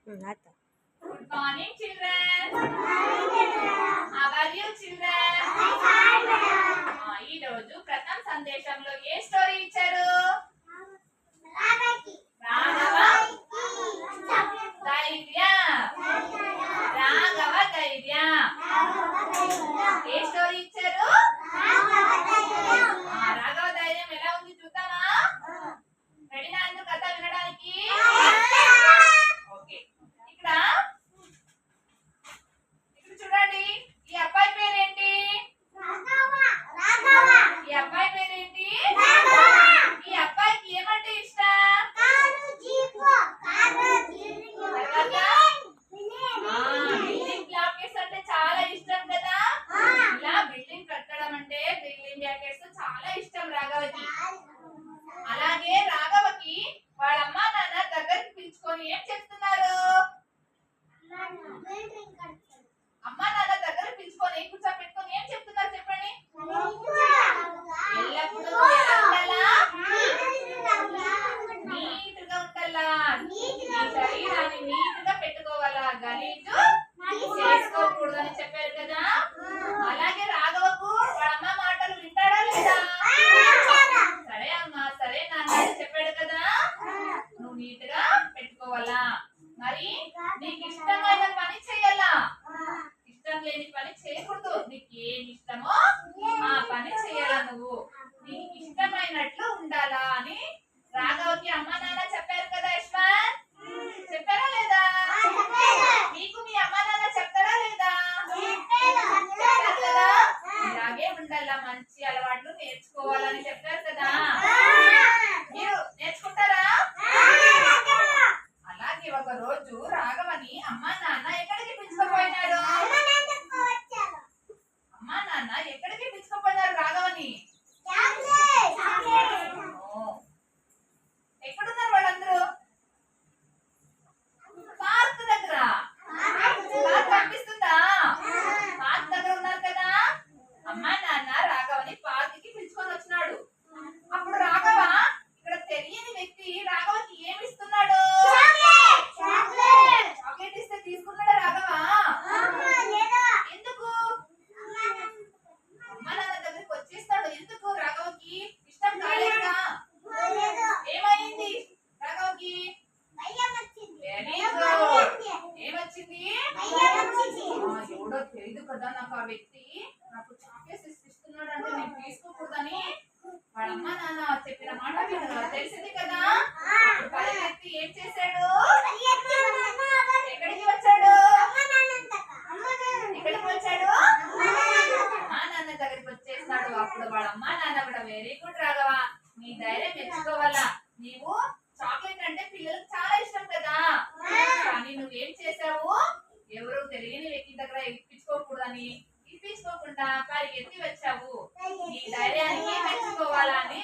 Good morning, children. How are you, children? ఈ రోజు ప్రథమ సందేశంలో ఏ స్టోరీ ఇచ్చారు? రాఘవ ధైర్య. రాఘవ ధైర్య. ఏ స్టోరీ ఇచ్చారు? రాఘవ ధైర్యం ఎలా ఉంది చూద్దామా? రెడీనా ఎందుకు కథ వినడానికి? ఓకే, ఇక్కడ చూడండి. ఈ అబ్బాయి పేరేంటి? ఈ అబ్బాయి పేరేంటి? ఈ అబ్బాయికి ఏమంటే ఇష్టం? బిల్డింగ్ బ్లాకెట్స్ అంటే చాలా ఇష్టం కదా. ఇలా బిల్డింగ్ కట్టడం అంటే బిల్డింగ్ బ్లాకెట్స్ చాలా ఇష్టం రాఘవకి. అలాగే రాఘవకి వాళ్ళ అమ్మా నాన్న దగ్గరికి పిలుచుకొని ఏం చెప్తున్నారు? అమ్మా నాన్న దగ్గర పిలుచుకొని కూర్చోబెట్టుకొని ఏం చెప్తున్నారు చెప్పండి? ఎల్లప్పుడూ నీట్ గా ఉండాలా, శరీరాన్ని నీట్ గా పెట్టుకోవాలా, గలీజు చేసుకోకూడదు అని చెప్పారు కదా. అలాగే రాఘవకు వాళ్ళ అమ్మ మాటలు వింటాడా లేదా? సరే అమ్మా, సరే నాన్న చెప్పాడు కదా, నువ్వు నీట్ గా పెట్టుకోవాలా. మరి నీకు ఇష్టమైన పని చేయాలా, ఇష్టం లేని పని చేయకూడదు. నీకు ఏమి ఇష్టమో ఆ పని చేయాలా, నువ్వు నీకు ఇష్టమైనట్లు ఉండాలా అని రాఘవకి అమ్మ నాన్న చెప్పారు కదా. యశ్వంత్ చెప్పారా లేదా? మీకు మీ అమ్మ నాన్న చెప్తారా లేదా? చెప్తారు కదా. ఇలాగే ఉండాలా, మంచి అలవాట్లు నేర్చుకోవాలని చెప్తారు కదా. మీరు నేర్చుకుంటారా? అలాగే ఒక రోజు రాఘవని అమ్మా నాన్న ఎక్కడికి పిలుచుకుపోయినారు? అమ్మా నాన్న ఎక్కడికి పిలుచుకుపోయినారు రాఘవని? ఎక్కడున్నారు వాళ్ళందరూ? పార్క్ దగ్గర. పార్క్ కనిపిస్తుందా? పార్క్ దగ్గర ఉన్నారు కదా. అమ్మా నాన్న రాఘవని పార్క్ కి పిలుచుకొని వచ్చినాడు. అప్పుడు రాఘవ ఇక్కడ తెలియని వ్యక్తి రాఘవకి ఏమి ఇస్తున్నాడు? చాక్లెట్ ఇస్తే తీసుకున్నాడా రాఘవ? ఎందుకు? అమ్మ నాన్న దగ్గరికి వచ్చేస్తాడు. ఎందుకు? రాఘవకి ఇష్టం కాలేదా? ఏమైంది రాఘవకి? Very good. ఏమొచ్చింది? ఎవడో తెలియదు కదా నాకు, ఆ వ్యక్తి నాకు చాక్లెట్స్ ఇస్తున్నాడు అంటే నేను తీసుకోకూడదని వాళ్ళ అమ్మ నాన్న చెప్పిన మాట తెలిసింది కదా. వ్యక్తి ఏం చేశాడు? ఎక్కడికి వచ్చాడు? ఎక్కడికి వచ్చాడు? అమ్మా నాన్న దగ్గరికి వచ్చేస్తాడు. అప్పుడు వాళ్ళ అమ్మా నాన్న కూడా వెరీ గుడ్ రాఘవ, నీ ధైర్యం మెచ్చుకోవాలా. నీవు చాక్లెట్ అంటే పిల్లలకు చాలా ఇష్టం కదా, కానీ నువ్వేం చేసావు? ఎవరు తెలియని వ్యక్తి దగ్గర ఇప్పించుకోకూడదని ఇప్పించుకోకుండా పరిగెత్తి వచ్చావు. నీ ధైర్యానికి మెచ్చుకోవాలా అని